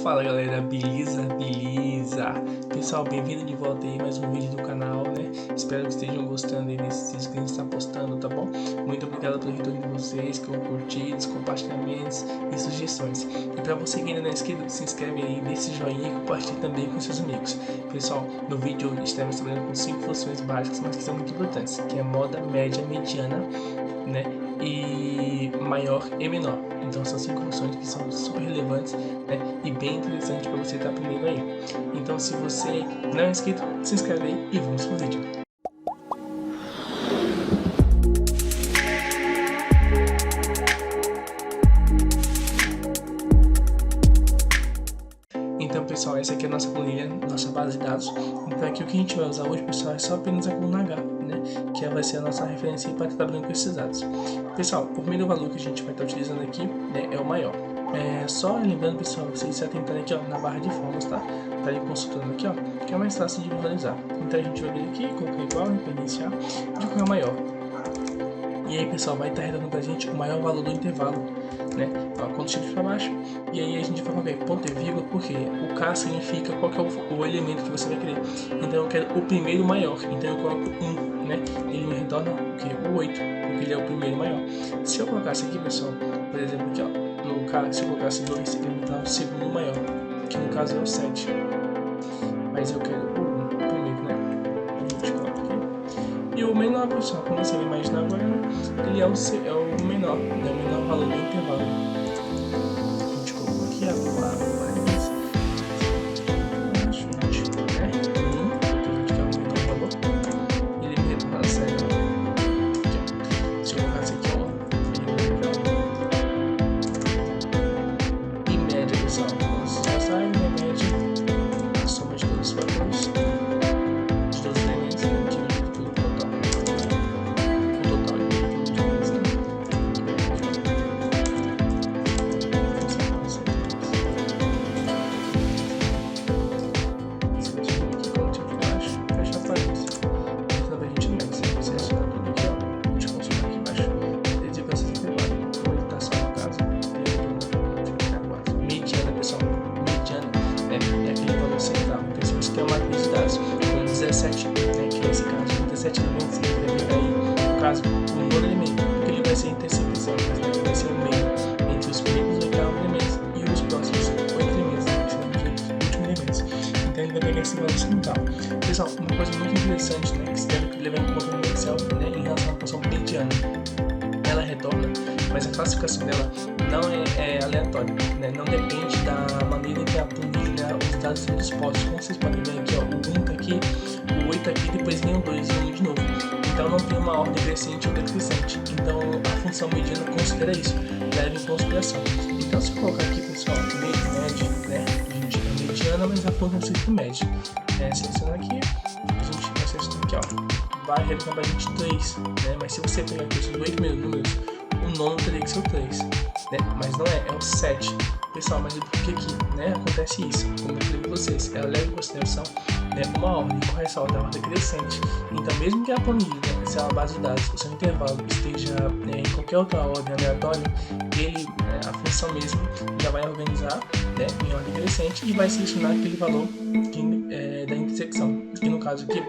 Fala galera, beleza? Pessoal, bem-vindo de volta aí, mais um vídeo do canal, né? Espero que estejam gostando aí desses vídeos que a gente está postando, tá bom? Muito obrigado pelo retorno de vocês, com curtidas, compartilhamentos e sugestões. E para você que ainda não é inscrito, se inscreve aí, dê esse joinha e compartilhe também com seus amigos. Pessoal, no vídeo estamos trabalhando com 5 funções básicas, mas que são muito importantes, que é Moda, Média, Mediana, né? E Maior e Menor. Então são 5 funções que são super relevantes, né? E bem interessantes para você estar aprendendo aí. Então se você não é inscrito, se inscreve aí e vamos pro vídeo. Então pessoal, essa aqui é a nossa planilha, nossa base de dados. Então aqui o que a gente vai usar hoje, pessoal, é só apenas a coluna H, né? Que vai ser a nossa referência para estar trabalhando com esses dados. Pessoal, o primeiro valor que a gente vai estar utilizando aqui, né, é o maior. Só lembrando, pessoal, vocês se atentarem aqui, ó, na barra de formas, tá? Tá aí consultando aqui, ó, que é mais fácil de visualizar. Então a gente vai vir aqui, colocar igual, para iniciar, e colocar o maior. E aí, pessoal, vai estar retornando pra gente o maior valor do intervalo, né? Ó, quando chega para baixo, e aí a gente vai colocar ponto e vírgula, porque o K significa qual que é o elemento que você vai querer. Então eu quero o primeiro maior, então eu coloco 1, né? Ele me retorna o que? O 8, porque ele é o primeiro maior. Se eu colocasse aqui, pessoal, por exemplo, aqui, ó, no K, se eu colocasse 2, ele me dá o segundo maior, que no caso é o 7. Mas eu quero o 1 primeiro, né? A gente coloca aqui. E o menor, pessoal, como você vai imaginar agora, ele é o menor, né? O menor valor do intervalo. A gente colocou aqui a barra o nono elemento, porque ele vai ser a interseção, vai ser o meio entre os primeiros 8 elementos e os próximos 8 elementos, né, que serão os últimos elementos. Então ele vai pegar esse valor central. Pessoal, uma coisa muito interessante, né, que você deve levar em conta no Excel, né, em relação à função mediana. Ela retorna, mas a classificação dela não é aleatória, né, não depende da maneira em que a planilha, os dados são dispostos. Como vocês podem ver aqui, ó, o 1 tá aqui, o 8 aqui, depois vem o 2 e o 1 de novo. Então não tem uma ordem crescente ou decrescente. Então a função mediana considera isso, leva em consideração. Então se eu colocar aqui, pessoal, média, né, a gente chama mediana, mas a função sempre média. Selecionar aqui, a gente vai selecionar aqui, ó, vai retornar pra gente 3, né, mas se você pegar aqui os 8 primeiros números, o nono teria que ser o 3, né, mas não é o 7. Pessoal, mas por que aqui, né, acontece isso? Como eu falei com vocês, ela leva em consideração, né, uma ordem, correção da ordem crescente. Então mesmo que a planilha, né, se a base de dados, o seu intervalo esteja em qualquer outra ordem aleatória, ele, a função mesmo, já vai organizar, né, em ordem crescente e vai selecionar aquele valor da intersecção, que no caso aqui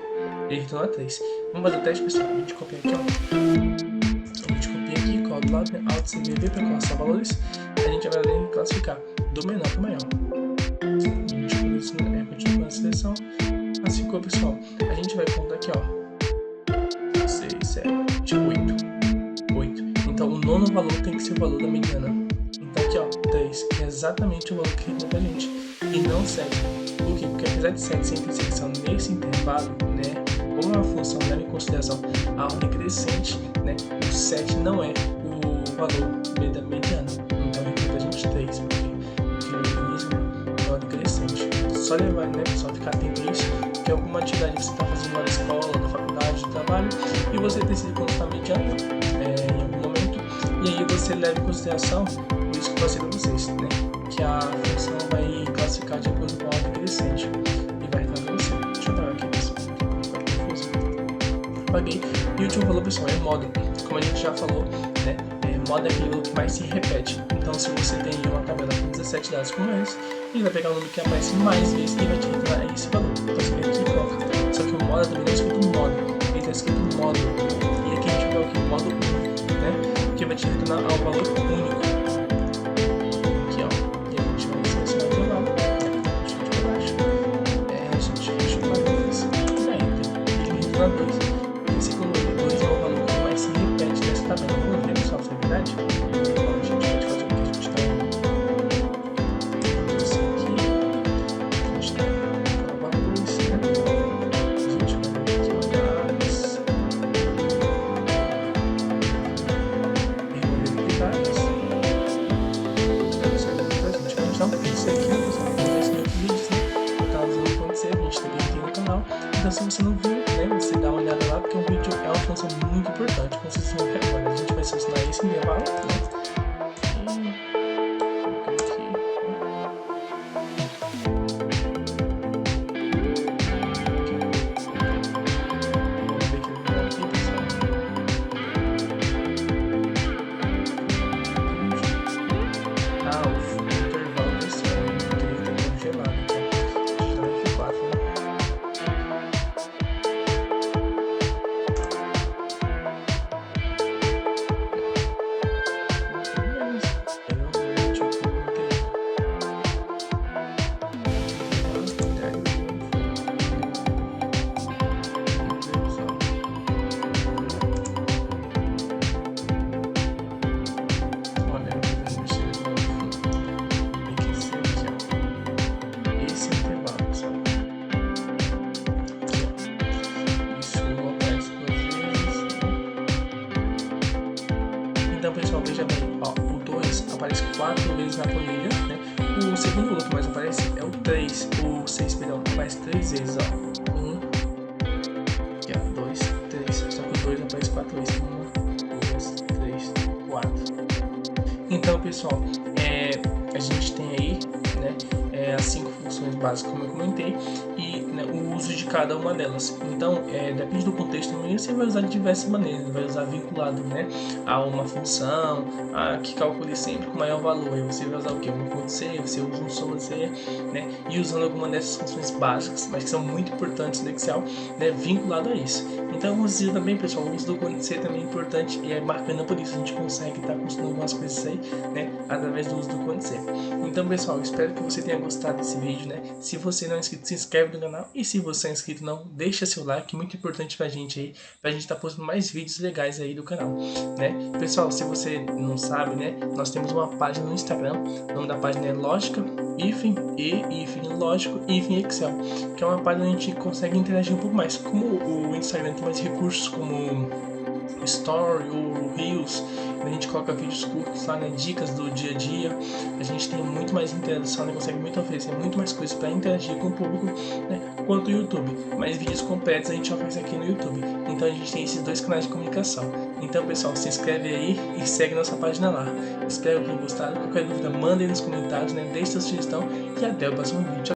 ele retorna 3. Vamos fazer o teste, pessoal. A gente copia aqui, ó. A gente copia aqui, cola do lado, né, Alt CVV para colocar valores. A gente vai classificar do menor para o maior. A gente continua a seleção. Classificou, pessoal. A gente vai contar aqui, ó, 6, 7, 8. Então o nono valor tem que ser o valor da mediana. Então aqui, ó, 3, que é exatamente o valor que retorna pra gente, e não 7. Por quê? Porque apesar de 7 ser intersecção nesse intervalo, né, como a função leva em consideração a ordem crescente, né, o 7 não é o valor da mediana. Então retorna pra gente 3, porque o organismo é ordem crescente. Só levar, né, pessoal, ficar atento a isso, que é alguma atividade que você está fazendo lá na escola, na faculdade, no trabalho, e você decide colocar mediana em algum momento, e aí você leva em consideração, por isso que eu passei para vocês, né, que a função vai classificar de acordo com a ordem crescente e vai retornar para você. Deixa eu pegar aqui, pessoal, apaguei. E o último valor, pessoal, é moda. Como a gente já falou, né, moda é aquele valor que mais se repete. Então se você tem uma tabela com 17 dados como esse, ele vai pegar o número que aparece mais vezes e vai te retornar esse valor. Então você vê que coloca. Só que o Moda também não é escrito modo, ele está escrito modo. E aqui a gente vai ver o que? Modo único, né? Que vai te retornar ao valor único. Aqui, ó. E a gente vai selecionar o intervalo. A gente vai baixo. A gente fecha o parênteses. E aí, ele retorna 2. Esse color de 2 é o valor que mais se repete dessa tabela. Vamos ver só se é verdade? Então a gente pode fazer o que a gente está vendo. Esse aqui. A gente tem uma luz, né? A gente vai ver aqui lugares. E vou verificar isso. Então, isso aqui, pessoal, não é esse meu vídeo, né? Caso não acontecer, a gente também tem no canal. Então, se você não viu, né, você dá uma olhada lá, porque o vídeo é uma função muito importante. Como vocês vão ver agora, a gente vai selecionar esse intervalo, né? Então, pessoal, veja bem, ó, o 2 aparece 4 vezes na planilha, né? O segundo outro mais aparece é o 3, o 6, perdão, aparece 3 vezes, ó. 1, aqui, ó, 2, 3, só que o 2 aparece 4 vezes. 1, 2, 3, 4. Então, pessoal, a gente tem aí, né, as 5 funções básicas, como eu comentei, e né, o uso de cada uma delas. Então, depende do contexto, você vai usar de diversas maneiras. Vai usar vinculado, né, a uma função, que calcule sempre com maior valor. Aí você vai usar o que? Um ponto C, você usa um soma C, né, e usando alguma dessas funções básicas, mas que são muito importantes no Excel, né, vinculado a isso. Então, vamos dizer também, pessoal, o uso do ponto C também é importante e é bacana, por isso a gente consegue estar construindo algumas coisas aí, né, através do uso do ponto C. Então, pessoal, espero que você tenha gostado desse vídeo, né? Se você não é inscrito, se inscreve no canal. E se você é inscrito, não, deixa seu like, muito importante pra gente aí, pra gente estar postando mais vídeos legais aí do canal, né? Pessoal, se você não sabe, né, nós temos uma página no Instagram, o nome da página é lógica, lógico, Excel, que é uma página onde a gente consegue interagir um pouco mais. Como o Instagram tem mais recursos como Story ou Reels, a gente coloca vídeos curtos lá, né, dicas do dia a dia, a gente tem muito mais interação, né, consegue muito oferecer muito mais coisas para interagir com o público, né, quanto o YouTube. Mas vídeos completos a gente oferece aqui no YouTube. Então a gente tem esses dois canais de comunicação. Então, pessoal, se inscreve aí e segue nossa página lá. Espero que tenham gostado. Qualquer dúvida, mandem nos comentários, né, deixe sua sugestão e até o próximo vídeo.